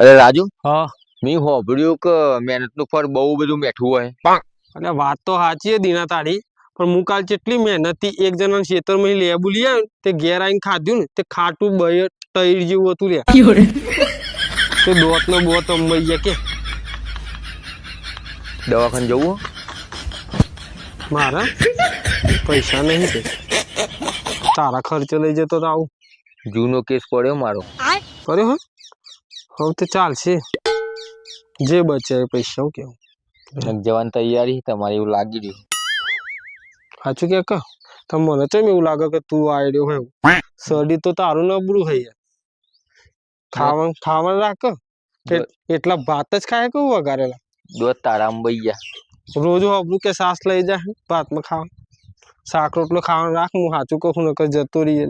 અરે રાજુ, હા મેં હોભળ્યું કે મહેનતનું ફળ બહુ બધું મીઠું હોય. અને વાત તો સાચી છે દીના તારી, પણ હું કાલ જેટલી મહેનતથી એક જણા ખેતરમાં લેબુ લઈ આવ્યો તે ઘેર આવીને ખાધું ને તે ખાટું બય તૈર જેવું હતું રે તે દોત નો બોત અંબાઈ ગયા કે દવાખાને જવું? મારા પૈસા નહીં તે તારા ખર્ચો લઈ જતો તો આવું જૂનો કેસ પડ્યો મારો. કર્યો હા હવે તો ચાલશે જે બચે એ પૈસા હું કેવું જવાની તૈયારી તમારી એવું લાગી રહ્યું. સાચું કે મને તો એવું લાગે કે તું આઈડિયો હોય શરદી તો તારું નબળું હોય યાર ખાવાનું રાખ એટલા ભાત જ ખાય કેવું વગારેલા દોત તારા અંબાઈ ગયા. રોજ હોબરું કે સાસ લઈ જાય ભાતમાં ખાવા શાક રોટલો ખાવાનું રાખ હું સાચું કહું નકર જતો રહીએ